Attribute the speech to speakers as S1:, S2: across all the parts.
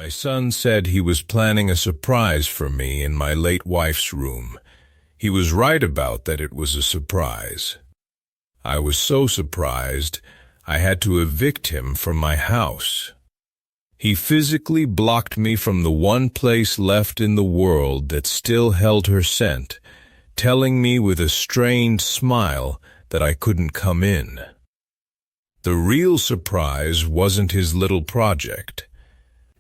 S1: My son said he was planning a surprise for me in my late wife's room. He was right about that it was a surprise. I was so surprised, I had to evict him from my house. He physically blocked me from the one place left in the world that still held her scent, telling me with a strained smile that I couldn't come in. The real surprise wasn't his little project.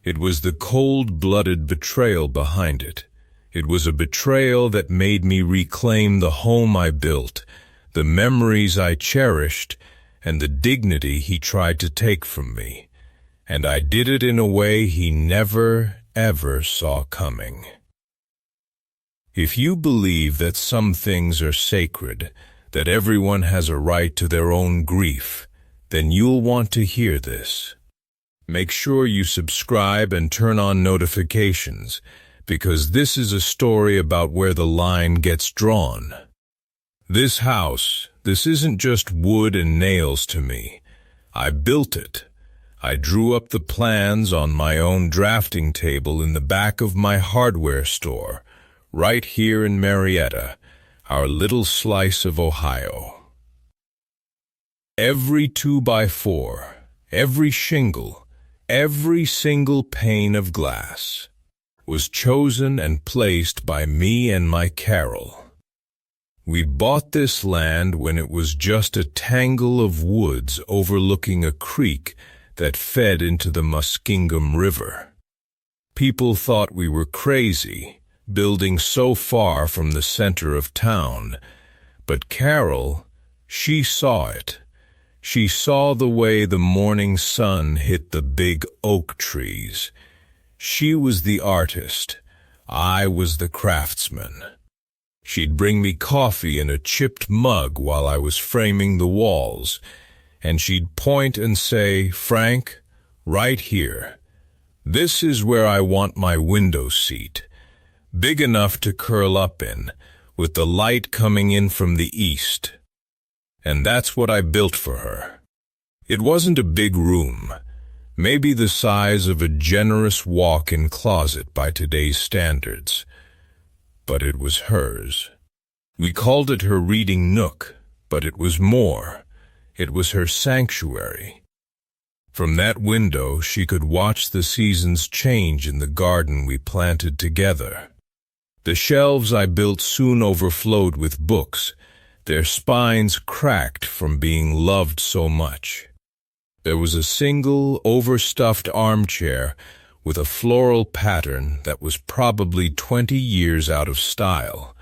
S1: It was the cold-blooded betrayal behind it. It was a betrayal that made me reclaim the home I built, the memories I cherished, and the dignity he tried to take from me. And I did it in a way he never, ever saw coming. If you believe that some things are sacred, that everyone has a right to their own grief, then you'll want to hear this. Make sure you subscribe and turn on notifications, because this is a story about where the line gets drawn. This house, this isn't just wood and nails to me. I built it. I drew up the plans on my own drafting table in the back of my hardware store, right here in Marietta, our little slice of Ohio. Every 2x4, every shingle, every single pane of glass was chosen and placed by me and my Carol. We bought this land when it was just a tangle of woods overlooking a creek that fed into the Muskingum River. People thought we were crazy, building so far from the center of town, but Carol, she saw it. She saw the way the morning sun hit the big oak trees. She was the artist. I was the craftsman. She'd bring me coffee in a chipped mug while I was framing the walls, and she'd point and say, "Frank, right here. This is where I want my window seat, big enough to curl up in, with the light coming in from the east." And that's what I built for her. It wasn't a big room, maybe the size of a generous walk-in closet by today's standards, but it was hers. We called it her reading nook, but it was more. It was her sanctuary. From that window, she could watch the seasons change in the garden we planted together. The shelves I built soon overflowed with books, their spines cracked from being loved so much. There was a single, overstuffed armchair with a floral pattern that was probably 20 years out of style,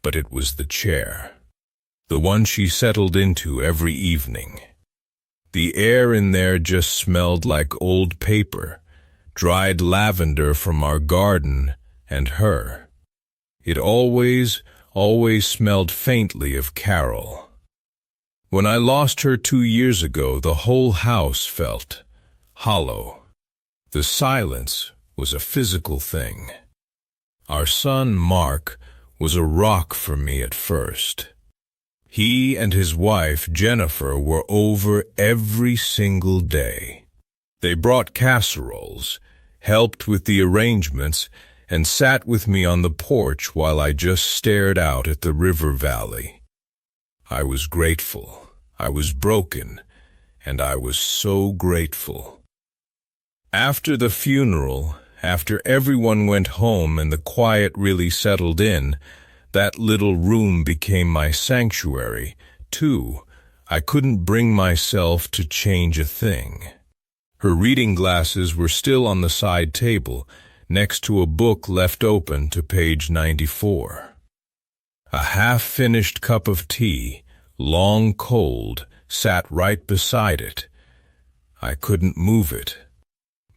S1: but it was the chair, the one she settled into every evening. The air in there just smelled like old paper, dried lavender from our garden, and her. It always smelled faintly of Carol. When I lost her 2 years ago, the whole house felt hollow. The silence was a physical thing. Our son, Mark, was a rock for me at first. He and his wife, Jennifer, were over every single day. They brought casseroles, helped with the arrangements, and sat with me on the porch while I just stared out at the river valley. I was grateful. I was broken, and I was so grateful. After the funeral, after everyone went home and the quiet really settled in, that little room became my sanctuary, too. I couldn't bring myself to change a thing. Her reading glasses were still on the side table, next to a book left open to page 94. A half-finished cup of tea, long cold, sat right beside it. I couldn't move it.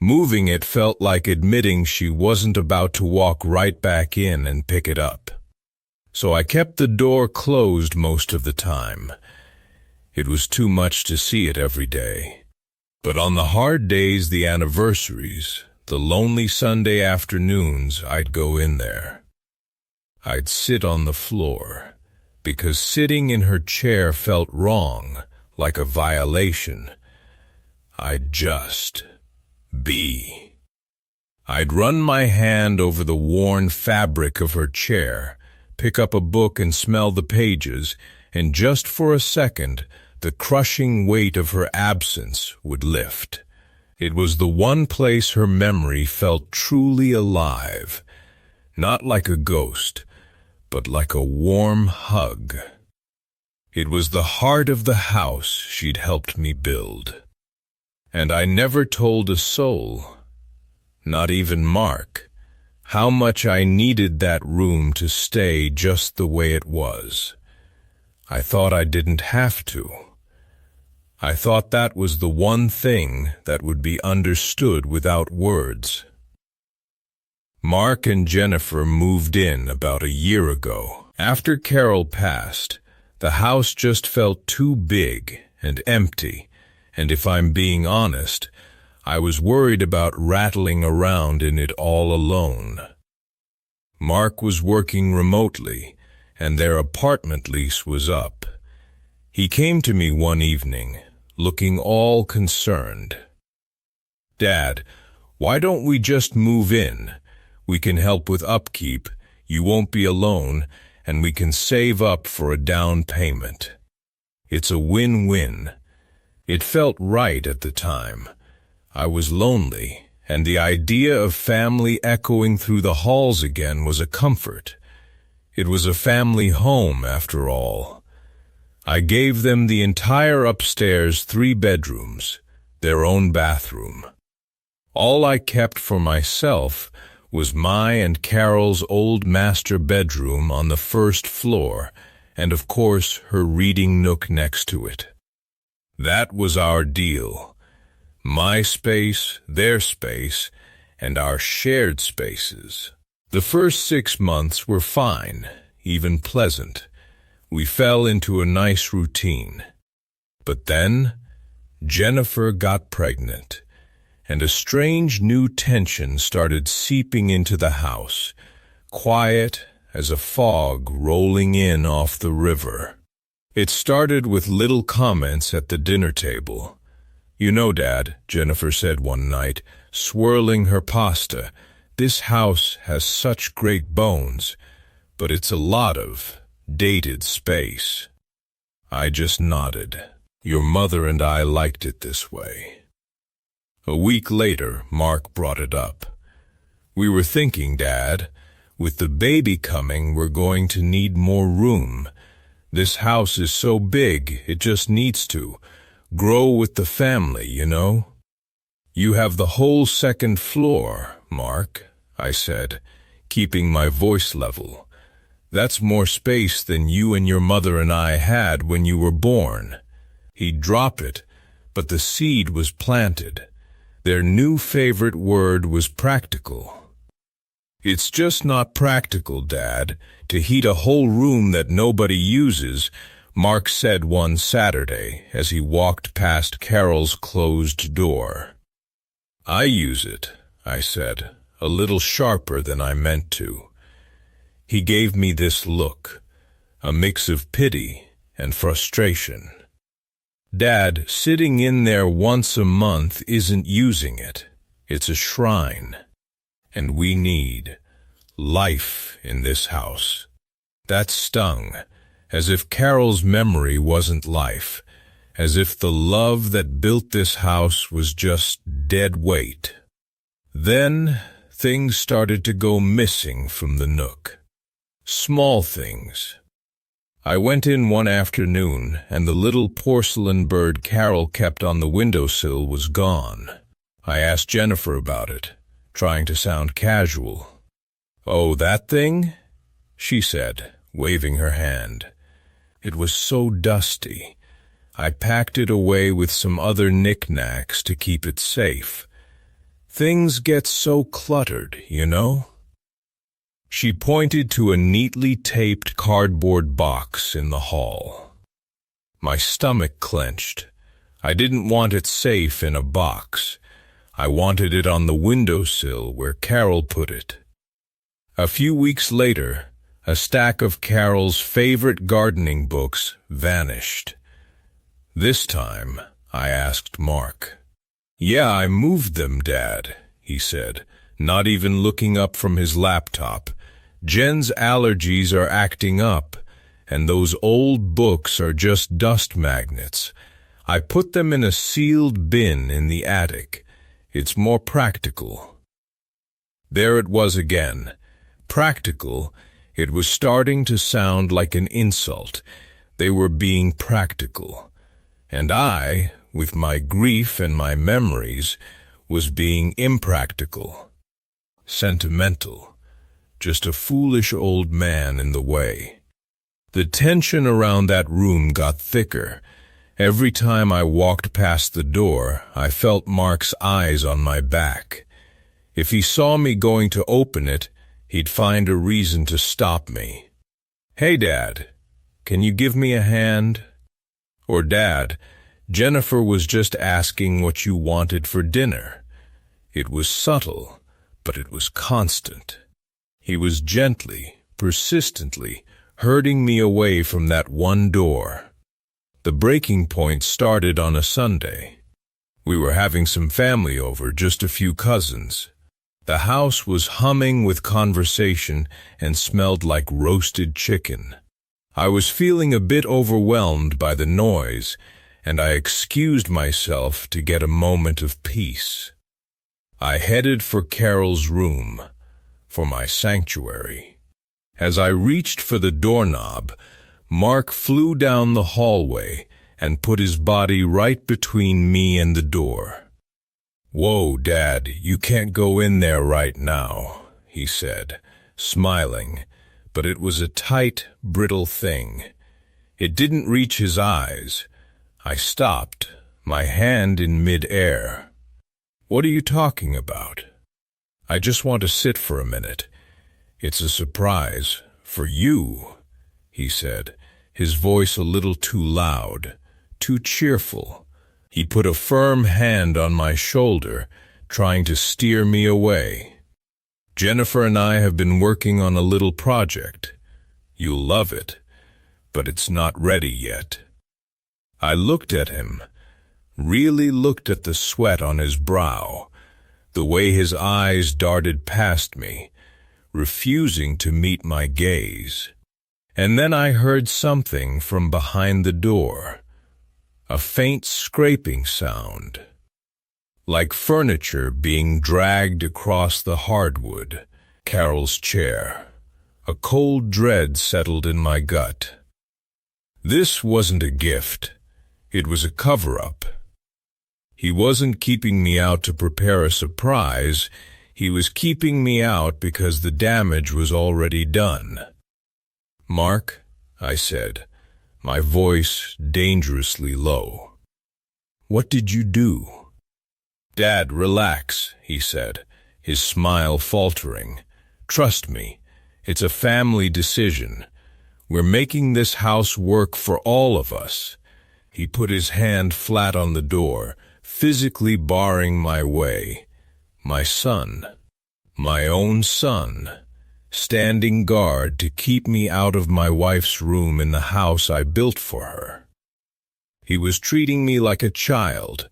S1: Moving it felt like admitting she wasn't about to walk right back in and pick it up. So I kept the door closed most of the time. It was too much to see it every day. But on the hard days, the anniversaries, the lonely Sunday afternoons, I'd go in there. I'd sit on the floor, because sitting in her chair felt wrong, like a violation. I'd just be. I'd run my hand over the worn fabric of her chair, pick up a book and smell the pages, and just for a second, the crushing weight of her absence would lift. It was the one place her memory felt truly alive, not like a ghost, but like a warm hug. It was the heart of the house she'd helped me build. And I never told a soul, not even Mark, how much I needed that room to stay just the way it was. I thought I didn't have to. I thought that was the one thing that would be understood without words. Mark and Jennifer moved in about a year ago. After Carol passed, the house just felt too big and empty, and if I'm being honest, I was worried about rattling around in it all alone. Mark was working remotely, and their apartment lease was up. He came to me one evening, looking all concerned. "Dad, why don't we just move in? We can help with upkeep, you won't be alone, and we can save up for a down payment. It's a win-win." It felt right at the time. I was lonely, and the idea of family echoing through the halls again was a comfort. It was a family home, after all. I gave them the entire upstairs 3 bedrooms, their own bathroom. All I kept for myself was my and Carol's old master bedroom on the first floor, and of course her reading nook next to it. That was our deal. My space, their space, and our shared spaces. The first 6 months were fine, even pleasant. We fell into a nice routine. But then, Jennifer got pregnant, and a strange new tension started seeping into the house, quiet as a fog rolling in off the river. It started with little comments at the dinner table. "You know, Dad," Jennifer said one night, swirling her pasta, "this house has such great bones, but it's a lot of dated space." I just nodded. "Your mother and I liked it this way." A week later, Mark brought it up. "We were thinking, Dad, with the baby coming, we're going to need more room. This house is so big, it just needs to grow with the family, you know." "You have the whole second floor, Mark," I said, keeping my voice level. "That's more space than you and your mother and I had when you were born." He'd drop it, but the seed was planted. Their new favorite word was practical. "It's just not practical, Dad, to heat a whole room that nobody uses," Mark said one Saturday as he walked past Carol's closed door. "I use it," I said, a little sharper than I meant to. He gave me this look, a mix of pity and frustration. "Dad, sitting in there once a month isn't using it. It's a shrine. And we need life in this house." That stung, as if Carol's memory wasn't life, as if the love that built this house was just dead weight. Then things started to go missing from the nook. Small things. I went in one afternoon, and the little porcelain bird Carol kept on the windowsill was gone. I asked Jennifer about it, trying to sound casual. "Oh, that thing?" she said, waving her hand. "It was so dusty. I packed it away with some other knickknacks to keep it safe. Things get so cluttered, you know?" She pointed to a neatly taped cardboard box in the hall. My stomach clenched. I didn't want it safe in a box. I wanted it on the windowsill where Carol put it. A few weeks later, a stack of Carol's favorite gardening books vanished. This time, I asked Mark. "Yeah, I moved them, Dad," he said, not even looking up from his laptop. Jen's allergies are acting up, and those old books are just dust magnets. I put them in a sealed bin in the attic. It's more practical. There it was again. Practical. It was starting to sound like an insult. They were being practical. And I, with my grief and my memories, was being impractical. Sentimental. Just a foolish old man in the way. The tension around that room got thicker. Every time I walked past the door, I felt Mark's eyes on my back. If he saw me going to open it, he'd find a reason to stop me. "Hey, Dad, can you give me a hand?" Or, "Dad, Jennifer was just asking what you wanted for dinner." It was subtle, but it was constant. He was gently, persistently, herding me away from that one door. The breaking point started on a Sunday. We were having some family over, just a few cousins. The house was humming with conversation and smelled like roasted chicken. I was feeling a bit overwhelmed by the noise, and I excused myself to get a moment of peace. I headed for Carol's room, for my sanctuary. As I reached for the doorknob, Mark flew down the hallway and put his body right between me and the door. "Whoa, Dad, you can't go in there right now," he said, smiling, but it was a tight, brittle thing. It didn't reach his eyes. I stopped, my hand in mid-air. "What are you talking about?" "I just want to sit for a minute. It's a surprise, for you," he said, his voice a little too loud, too cheerful. He put a firm hand on my shoulder, trying to steer me away. "Jennifer and I have been working on a little project. You'll love it, but it's not ready yet." I looked at him, really looked at the sweat on his brow, the way his eyes darted past me, refusing to meet my gaze. And then I heard something from behind the door, a faint scraping sound, like furniture being dragged across the hardwood. Carol's chair. A cold dread settled in my gut. This wasn't a gift. It was a cover-up. He wasn't keeping me out to prepare a surprise. He was keeping me out because the damage was already done. "Mark," I said, my voice dangerously low. "What did you do?" "Dad, relax," he said, his smile faltering. "Trust me, it's a family decision. We're making this house work for all of us." He put his hand flat on the door, physically barring my way. My son, my own son, standing guard to keep me out of my wife's room in the house I built for her. He was treating me like a child,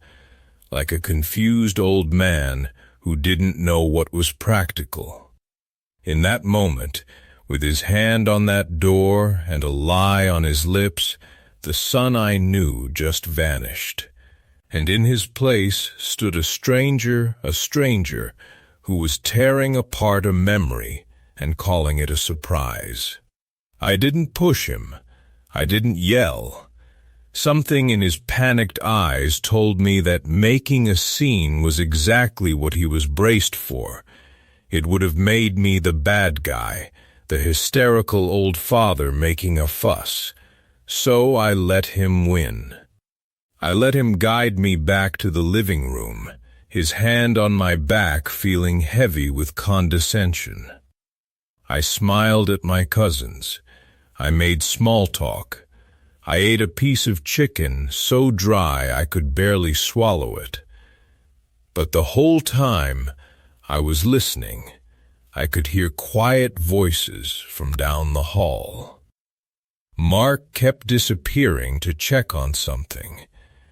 S1: like a confused old man who didn't know what was practical. In that moment, with his hand on that door and a lie on his lips, the son I knew just vanished, and in his place stood a stranger who was tearing apart a memory and calling it a surprise. I didn't push him. I didn't yell. Something in his panicked eyes told me that making a scene was exactly what he was braced for. It would have made me the bad guy, the hysterical old father making a fuss. So I let him win. I let him guide me back to the living room, his hand on my back feeling heavy with condescension. I smiled at my cousins. I made small talk. I ate a piece of chicken so dry I could barely swallow it. But the whole time I was listening, I could hear quiet voices from down the hall. Mark kept disappearing to check on something.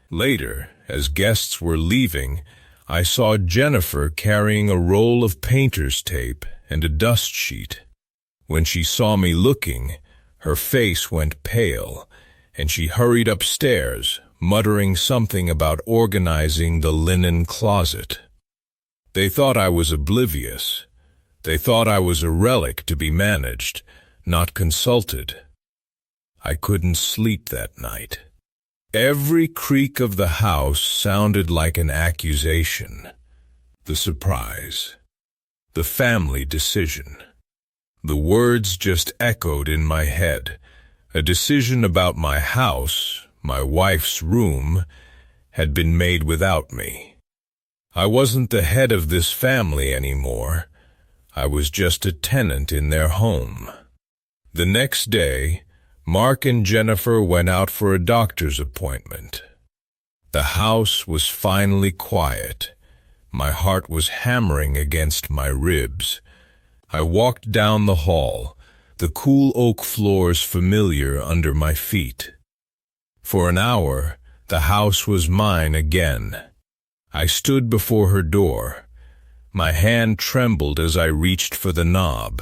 S1: Later, as guests were leaving, I saw Jennifer carrying a roll of painter's tape and a dust sheet. When she saw me looking, her face went pale, and she hurried upstairs, muttering something about organizing the linen closet. They thought I was oblivious. They thought I was a relic to be managed, not consulted. I couldn't sleep that night. Every creak of the house sounded like an accusation. The surprise. The family decision. The words just echoed in my head. A decision about my house, my wife's room, had been made without me. I wasn't the head of this family anymore. I was just a tenant in their home. The next day, Mark and Jennifer went out for a doctor's appointment. The house was finally quiet. My heart was hammering against my ribs. I walked down the hall, the cool oak floors familiar under my feet. For an hour, the house was mine again. I stood before her door. My hand trembled as I reached for the knob.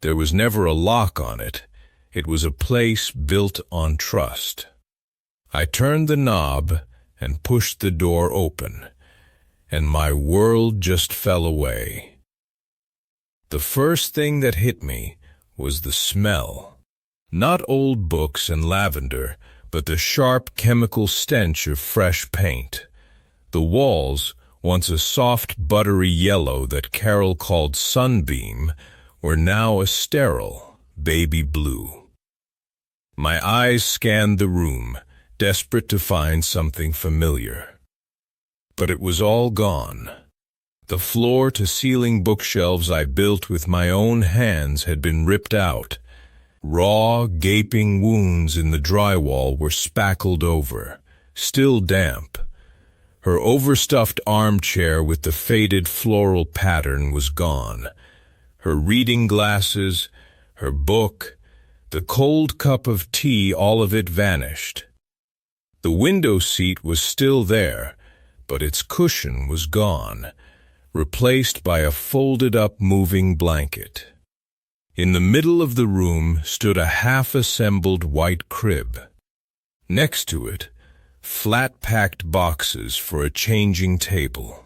S1: There was never a lock on it. It was a place built on trust. I turned the knob and pushed the door open, and my world just fell away. The first thing that hit me was the smell. Not old books and lavender, but the sharp chemical stench of fresh paint. The walls, once a soft buttery yellow that Carol called sunbeam, were now a sterile baby blue. My eyes scanned the room, desperate to find something familiar. But it was all gone. The floor-to-ceiling bookshelves I built with my own hands had been ripped out. Raw, gaping wounds in the drywall were spackled over, still damp. Her overstuffed armchair with the faded floral pattern was gone. Her reading glasses, her book, the cold cup of tea, all of it vanished. The window seat was still there, but its cushion was gone, replaced by a folded-up moving blanket. In the middle of the room stood a half-assembled white crib. Next to it, flat-packed boxes for a changing table.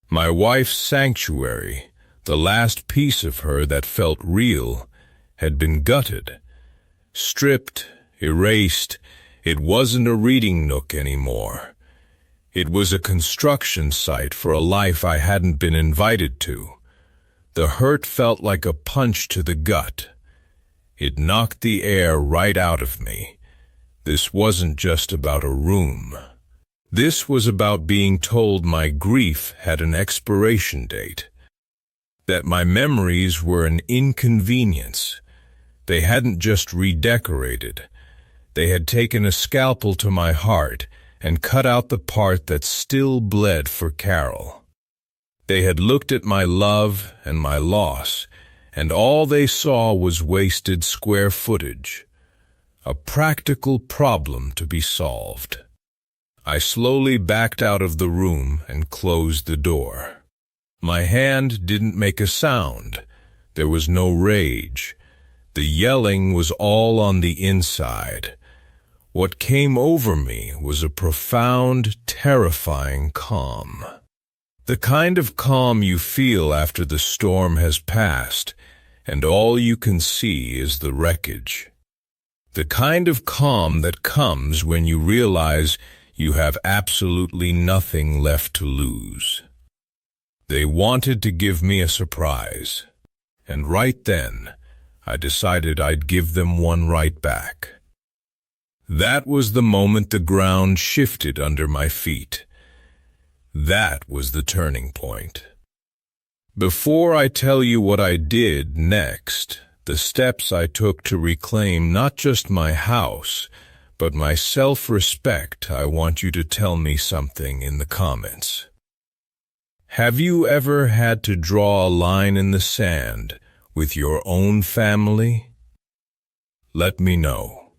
S1: My wife's sanctuary, the last piece of her that felt real, had been gutted. Stripped, erased, it wasn't a reading nook anymore. It was a construction site for a life I hadn't been invited to. The hurt felt like a punch to the gut. It knocked the air right out of me. This wasn't just about a room. This was about being told my grief had an expiration date, that my memories were an inconvenience. They hadn't just redecorated. They had taken a scalpel to my heart and cut out the part that still bled for Carol. They had looked at my love and my loss, and all they saw was wasted square footage. A practical problem to be solved. I slowly backed out of the room and closed the door. My hand didn't make a sound. There was no rage. The yelling was all on the inside. What came over me was a profound, terrifying calm. The kind of calm you feel after the storm has passed, and all you can see is the wreckage. The kind of calm that comes when you realize you have absolutely nothing left to lose. They wanted to give me a surprise, and right then, I decided I'd give them one right back. That was the moment the ground shifted under my feet. That was the turning point. Before I tell you what I did next, the steps I took to reclaim not just my house, but my self-respect, I want you to tell me something in the comments. Have you ever had to draw a line in the sand with your own family? Let me know.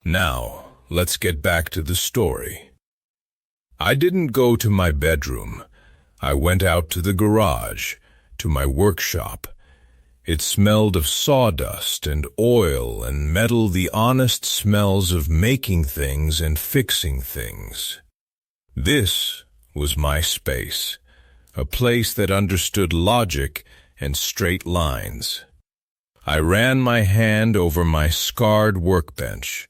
S1: Now, let's get back to the story. I didn't go to my bedroom. I went out to the garage, to my workshop. It smelled of sawdust and oil and metal, the honest smells of making things and fixing things. This was my space, a place that understood logic and straight lines. I ran my hand over my scarred workbench,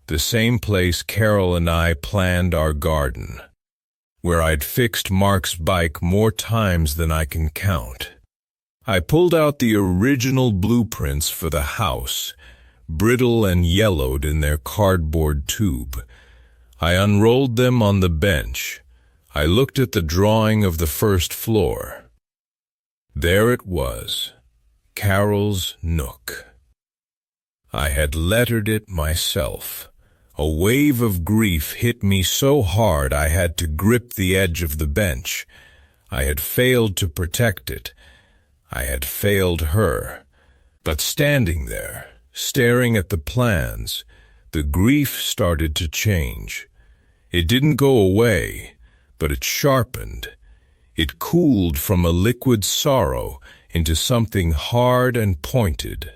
S1: the same place Carol and I planned our garden, where I'd fixed Mark's bike more times than I can count. I pulled out the original blueprints for the house, brittle and yellowed in their cardboard tube. I unrolled them on the bench. I looked at the drawing of the first floor. There it was, Carol's nook. I had lettered it myself. A wave of grief hit me so hard I had to grip the edge of the bench. I had failed to protect it. I had failed her. But standing there, staring at the plans, the grief started to change. It didn't go away, but it sharpened. It cooled from a liquid sorrow into something hard and pointed.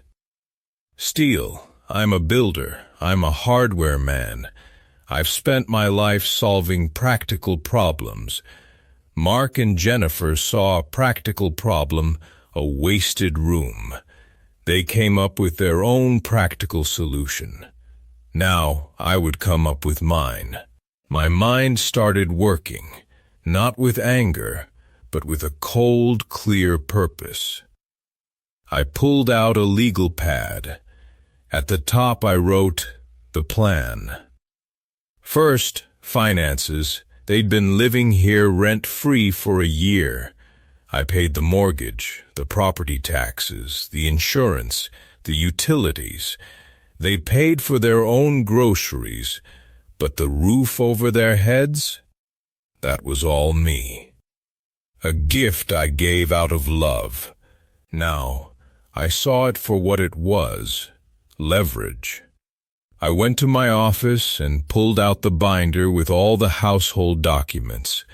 S1: Steel. I'm a builder. I'm a hardware man. I've spent my life solving practical problems. Mark and Jennifer saw a practical problem, a wasted room. They came up with their own practical solution. Now I would come up with mine. My mind started working, not with anger, but with a cold, clear purpose. I pulled out a legal pad. At the top I wrote the plan. First, finances. They'd been living here rent-free for a year. I paid the mortgage, the property taxes, the insurance, the utilities. They paid for their own groceries, but the roof over their heads? That was all me. A gift I gave out of love. Now, I saw it for what it was, leverage. I went to my office and pulled out the binder with all the household documents.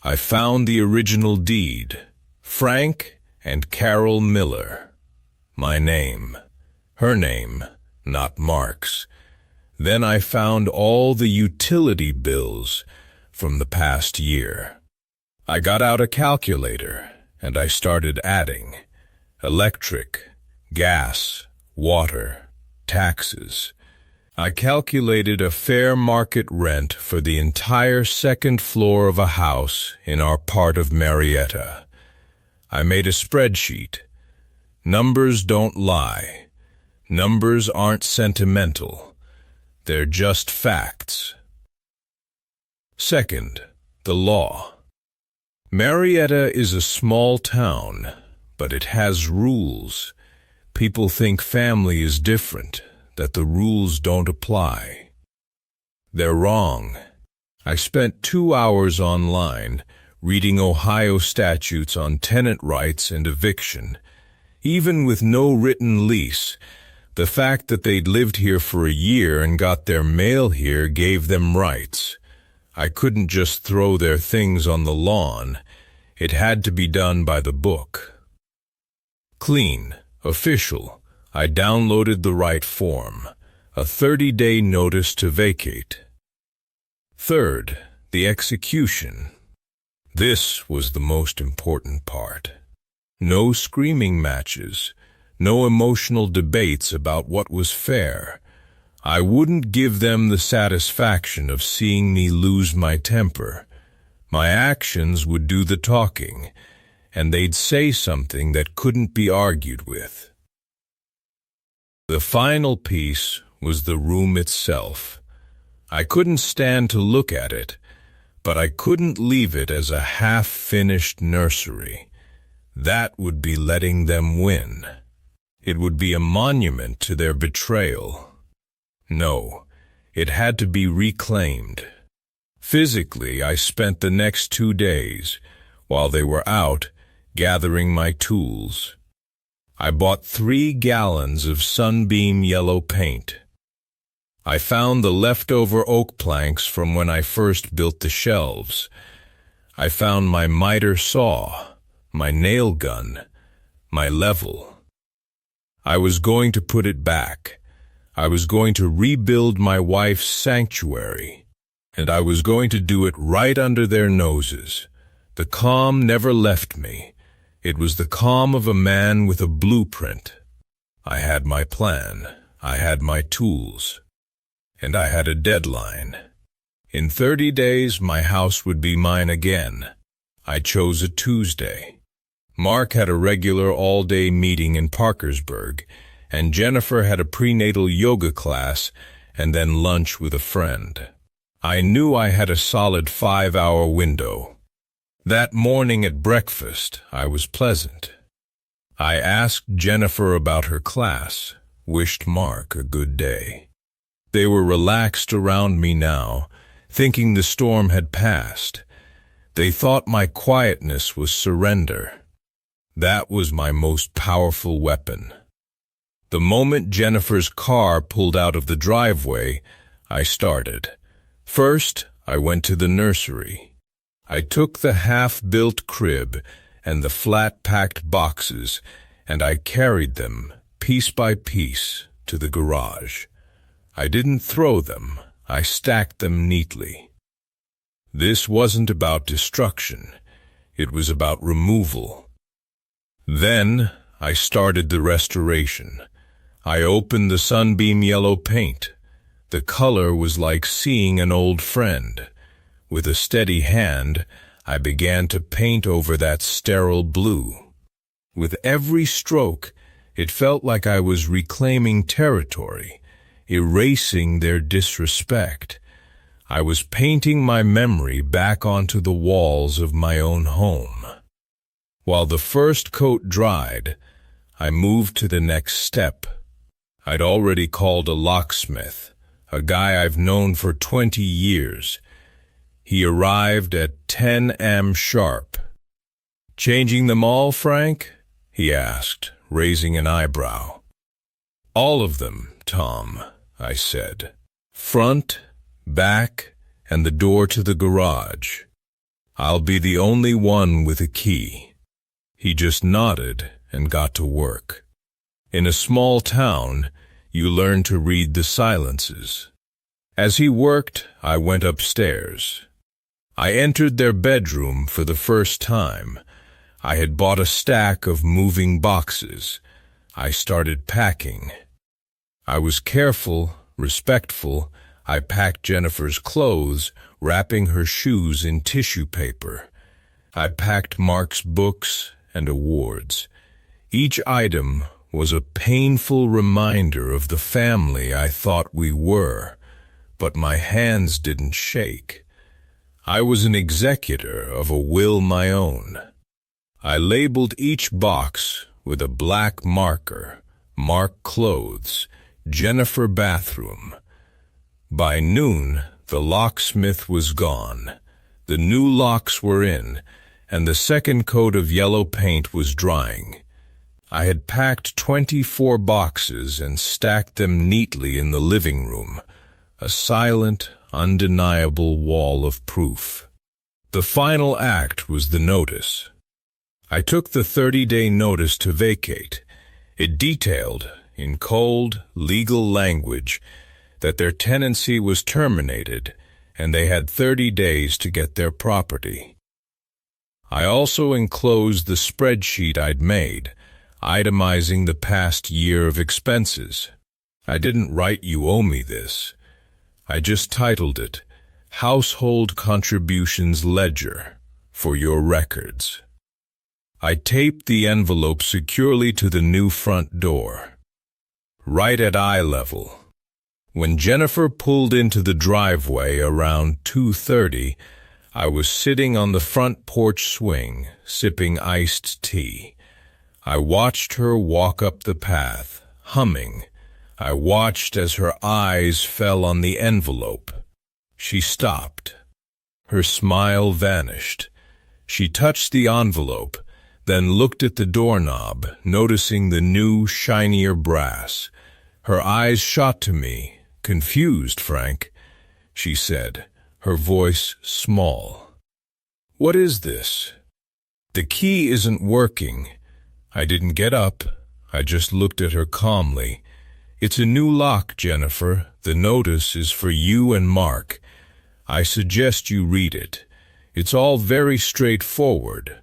S1: I found the original deed, Frank and Carol Miller. My name. Her name, not Mark's. Then I found all the utility bills from the past year. I got out a calculator and I started adding. Electric, gas, water, taxes. I calculated a fair market rent for the entire second floor of a house in our part of Marietta. I made a spreadsheet. Numbers don't lie. Numbers aren't sentimental. They're just facts. Second, the law. Marietta is a small town, but it has rules. People think family is different, that the rules don't apply. They're wrong. I spent 2 hours online reading Ohio statutes on tenant rights and eviction. Even with no written lease, the fact that they'd lived here for a year and got their mail here gave them rights. I couldn't just throw their things on the lawn. It had to be done by the book. Clean, official. I downloaded the right form, a 30-day notice to vacate. Third, the execution. This was the most important part. No screaming matches, no emotional debates about what was fair. I wouldn't give them the satisfaction of seeing me lose my temper. My actions would do the talking, and they'd say something that couldn't be argued with. The final piece was the room itself. I couldn't stand to look at it, but I couldn't leave it as a half-finished nursery. That would be letting them win. It would be a monument to their betrayal. No, it had to be reclaimed. Physically, I spent the next 2 days, while they were out, gathering my tools. I bought 3 gallons of sunbeam yellow paint. I found the leftover oak planks from when I first built the shelves. I found my miter saw, my nail gun, my level. I was going to put it back. I was going to rebuild my wife's sanctuary, and I was going to do it right under their noses. The calm never left me. It was the calm of a man with a blueprint. I had my plan, I had my tools, and I had a deadline. In 30 days, my house would be mine again. I chose a Tuesday. Mark had a regular all-day meeting in Parkersburg, and Jennifer had a prenatal yoga class and then lunch with a friend. I knew I had a solid 5-hour window. That morning at breakfast, I was pleasant. I asked Jennifer about her class, wished Mark a good day. They were relaxed around me now, thinking the storm had passed. They thought my quietness was surrender. That was my most powerful weapon. The moment Jennifer's car pulled out of the driveway, I started. First, I went to the nursery. I took the half-built crib and the flat-packed boxes, and I carried them, piece by piece, to the garage. I didn't throw them, I stacked them neatly. This wasn't about destruction, it was about removal. Then, I started the restoration. I opened the sunbeam yellow paint. The color was like seeing an old friend. With a steady hand, I began to paint over that sterile blue. With every stroke, it felt like I was reclaiming territory, erasing their disrespect. I was painting my memory back onto the walls of my own home. While the first coat dried, I moved to the next step. I'd already called a locksmith, a guy I've known for 20 years. He arrived at 10 a.m. sharp. "Changing them all, Frank?" he asked, raising an eyebrow. "All of them, Tom," I said. "Front, back, and the door to the garage. I'll be the only one with a key." He just nodded and got to work. In a small town, you learn to read the silences. As he worked, I went upstairs. I entered their bedroom for the first time. I had bought a stack of moving boxes. I started packing. I was careful, respectful. I packed Jennifer's clothes, wrapping her shoes in tissue paper. I packed Mark's books and awards. Each item was a painful reminder of the family I thought we were, but my hands didn't shake. I was an executor of a will my own. I labeled each box with a black marker: Mark clothes, Jennifer bathroom. By noon, the locksmith was gone. The new locks were in, and the second coat of yellow paint was drying. I had packed 24 boxes and stacked them neatly in the living room, a silent, undeniable wall of proof. The final act was the notice. I took the 30-day notice to vacate. It detailed, in cold, legal language, that their tenancy was terminated and they had 30 days to get their property. I also enclosed the spreadsheet I'd made, itemizing the past year of expenses. I didn't write "You owe me this." I just titled it, "Household Contributions Ledger," for your records. I taped the envelope securely to the new front door, right at eye level. When Jennifer pulled into the driveway around 2:30, I was sitting on the front porch swing, sipping iced tea. I watched her walk up the path, humming. I watched as her eyes fell on the envelope. She stopped. Her smile vanished. She touched the envelope, then looked at the doorknob, noticing the new, shinier brass. Her eyes shot to me. "Confused, Frank," she said, her voice small. What is this? The key isn't working. I didn't get up. I just looked at her calmly. It's a new lock, Jennifer. The notice is for you and Mark. I suggest you read it. It's all very straightforward.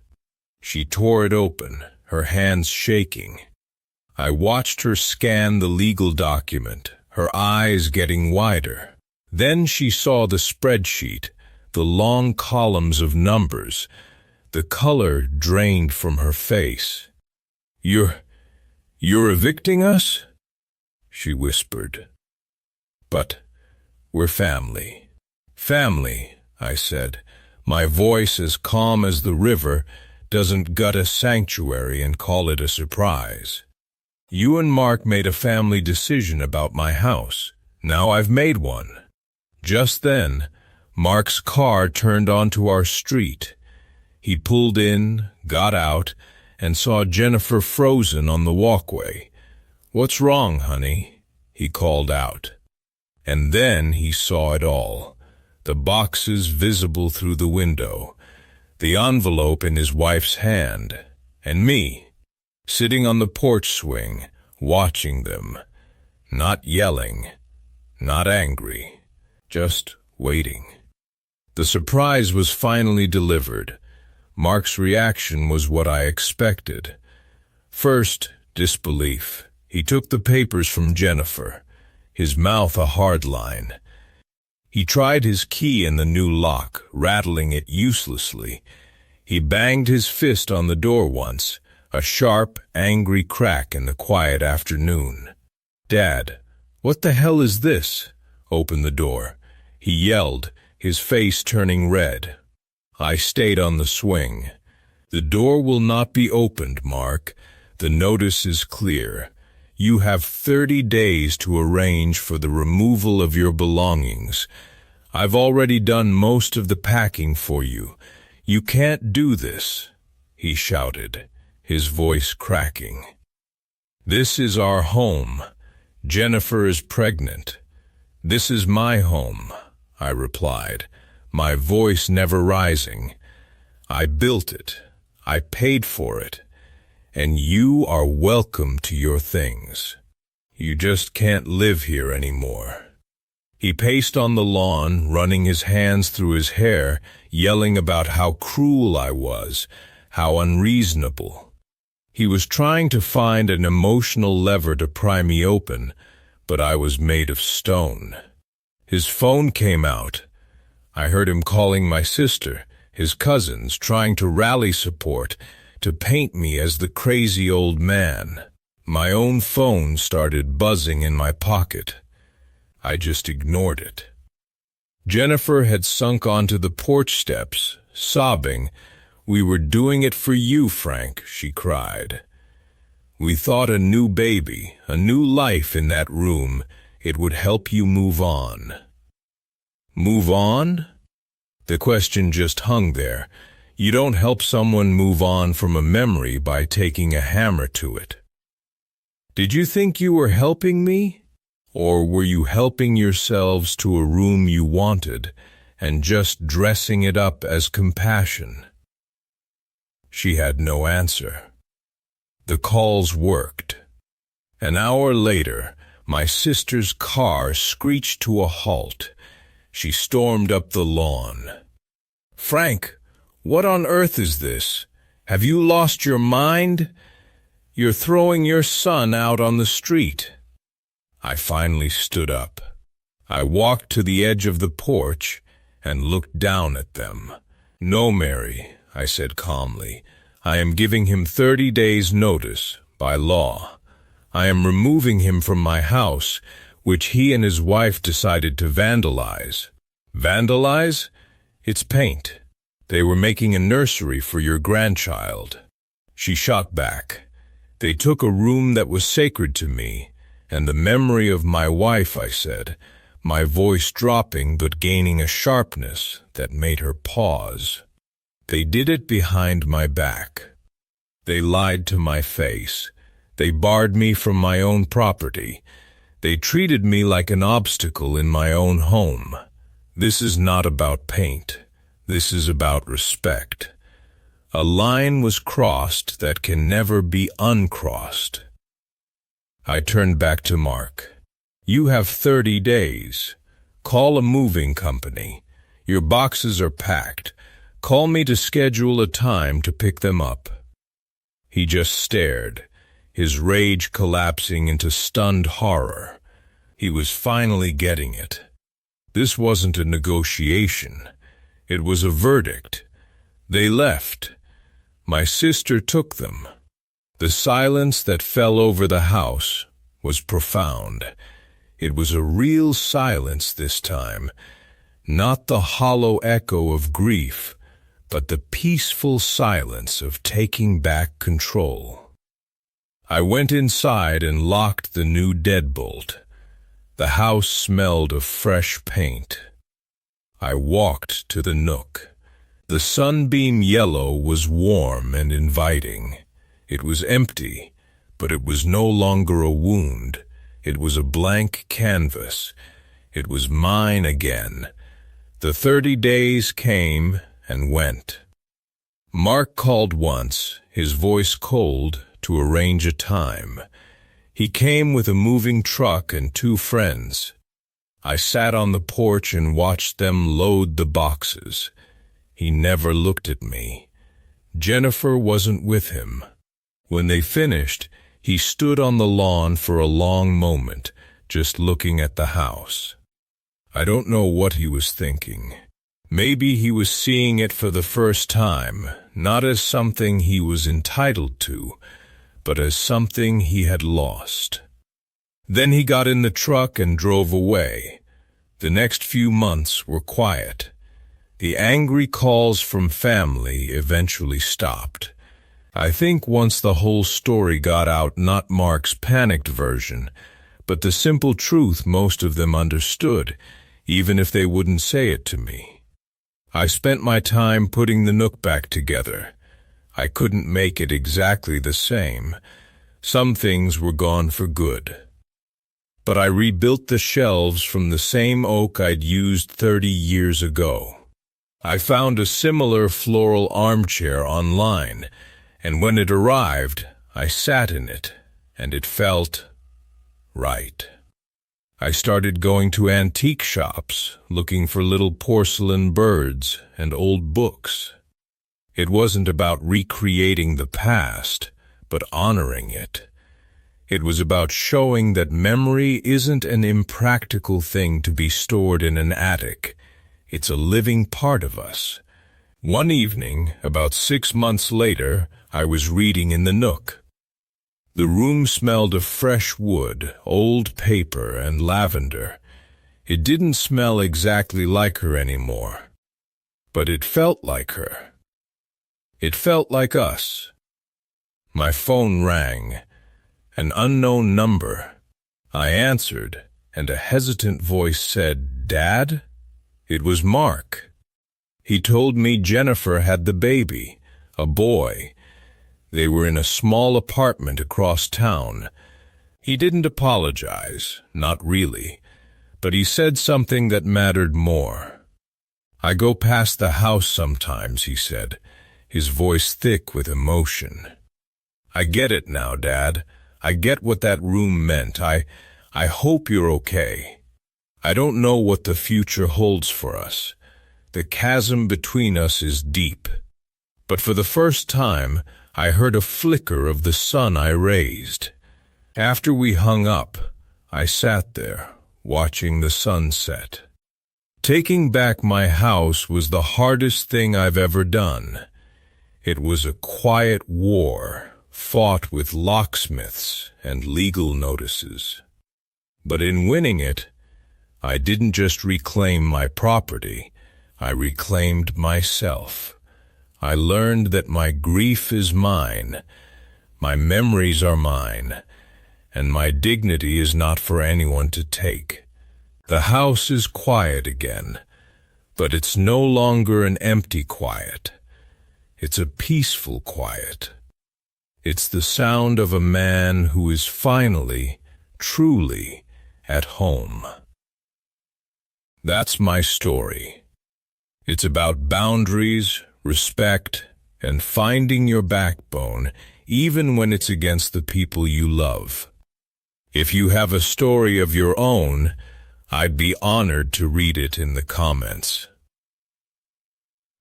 S1: She tore it open, her hands shaking. I watched her scan the legal document, her eyes getting wider. Then she saw the spreadsheet, the long columns of numbers. The color drained from her face. You're evicting us? She whispered. But we're family. Family, I said, my voice as calm as the river, doesn't gut a sanctuary and call it a surprise. You and Mark made a family decision about my house. Now I've made one. Just then, Mark's car turned onto our street. He pulled in, got out, and saw Jennifer frozen on the walkway. "What's wrong, honey?" he called out. And then he saw it all. The boxes visible through the window, the envelope in his wife's hand, and me, sitting on the porch swing, watching them, not yelling, not angry, just waiting. The surprise was finally delivered. Mark's reaction was what I expected. First, disbelief. He took the papers from Jennifer, his mouth a hard line. He tried his key in the new lock, rattling it uselessly. He banged his fist on the door once, a sharp, angry crack in the quiet afternoon. "Dad, what the hell is this?" "Open the door," he yelled, his face turning red. I stayed on the swing. "The door will not be opened, Mark. The notice is clear. You have 30 days to arrange for the removal of your belongings. I've already done most of the packing for you. You can't do this," he shouted, his voice cracking. "This is our home. Jennifer is pregnant. This is my home," I replied, my voice never rising. "I built it. I paid for it. And you are welcome to your things. You just can't live here anymore." He paced on the lawn, running his hands through his hair, yelling about how cruel I was, how unreasonable. He was trying to find an emotional lever to pry me open, but I was made of stone. His phone came out. I heard him calling my sister, his cousins, trying to rally support, to paint me as the crazy old man. My own phone started buzzing in my pocket. I just ignored it. Jennifer had sunk onto the porch steps, sobbing. "We were doing it for you, Frank," she cried. "We thought a new baby, a new life in that room, it would help you move on." Move on? The question just hung there. You don't help someone move on from a memory by taking a hammer to it. Did you think you were helping me? Or were you helping yourselves to a room you wanted and just dressing it up as compassion? She had no answer. The calls worked. An hour later, my sister's car screeched to a halt. She stormed up the lawn. "Frank, what on earth is this? Have you lost your mind? You're throwing your son out on the street." I finally stood up. I walked to the edge of the porch and looked down at them. "No, Mary," I said calmly. "I am giving him 30 days' notice, by law. I am removing him from my house, which he and his wife decided to vandalize." "Vandalize? It's paint. They were making a nursery for your grandchild." She shot back. "They took a room that was sacred to me, and the memory of my wife," I said, my voice dropping but gaining a sharpness that made her pause. "They did it behind my back. They lied to my face. They barred me from my own property. They treated me like an obstacle in my own home. This is not about paint. This is about respect. A line was crossed that can never be uncrossed. I turned back to Mark. You have 30 days. Call a moving company. Your boxes are packed. Call me to schedule a time to pick them up. He just stared, his rage collapsing into stunned horror. He was finally getting it. This wasn't a negotiation. It was a verdict. They left. My sister took them. The silence that fell over the house was profound. It was a real silence this time, not the hollow echo of grief, but the peaceful silence of taking back control. I went inside and locked the new deadbolt. The house smelled of fresh paint. I walked to the nook. The sunbeam yellow was warm and inviting. It was empty, but it was no longer a wound. It was a blank canvas. It was mine again. The 30 days came and went. Mark called once, his voice cold, to arrange a time. He came with a moving truck and 2 friends. I sat on the porch and watched them load the boxes. He never looked at me. Jennifer wasn't with him. When they finished, he stood on the lawn for a long moment, just looking at the house. I don't know what he was thinking. Maybe he was seeing it for the first time, not as something he was entitled to, but as something he had lost. Then he got in the truck and drove away. The next few months were quiet. The angry calls from family eventually stopped. I think once the whole story got out, not Mark's panicked version, but the simple truth most of them understood, even if they wouldn't say it to me. I spent my time putting the nook back together. I couldn't make it exactly the same. Some things were gone for good. But I rebuilt the shelves from the same oak I'd used 30 years ago. I found a similar floral armchair online, and when it arrived, I sat in it, and it felt right. I started going to antique shops, looking for little porcelain birds and old books. It wasn't about recreating the past, but honoring it. It was about showing that memory isn't an impractical thing to be stored in an attic. It's a living part of us. One evening, about 6 months later, I was reading in the nook. The room smelled of fresh wood, old paper, and lavender. It didn't smell exactly like her anymore, but it felt like her. It felt like us. My phone rang. An unknown number. I answered, and a hesitant voice said, "Dad?" It was Mark. He told me Jennifer had the baby, a boy. They were in a small apartment across town. He didn't apologize, not really, but he said something that mattered more. "I go past the house sometimes," he said, his voice thick with emotion. "I get it now, Dad. I get what that room meant. I hope you're okay. I don't know what the future holds for us. The chasm between us is deep." But for the first time, I heard a flicker of the sun I raised. After we hung up, I sat there, watching the sunset. Taking back my house was the hardest thing I've ever done. It was a quiet war, fought with locksmiths and legal notices. But in winning it, I didn't just reclaim my property, I reclaimed myself. I learned that my grief is mine, my memories are mine, and my dignity is not for anyone to take. The house is quiet again, but it's no longer an empty quiet. It's a peaceful quiet. It's the sound of a man who is finally, truly, at home. That's my story. It's about boundaries, respect, and finding your backbone, even when it's against the people you love. If you have a story of your own, I'd be honored to read it in the comments.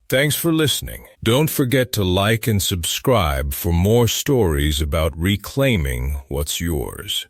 S1: Thanks for listening. Don't forget to like and subscribe for more stories about reclaiming what's yours.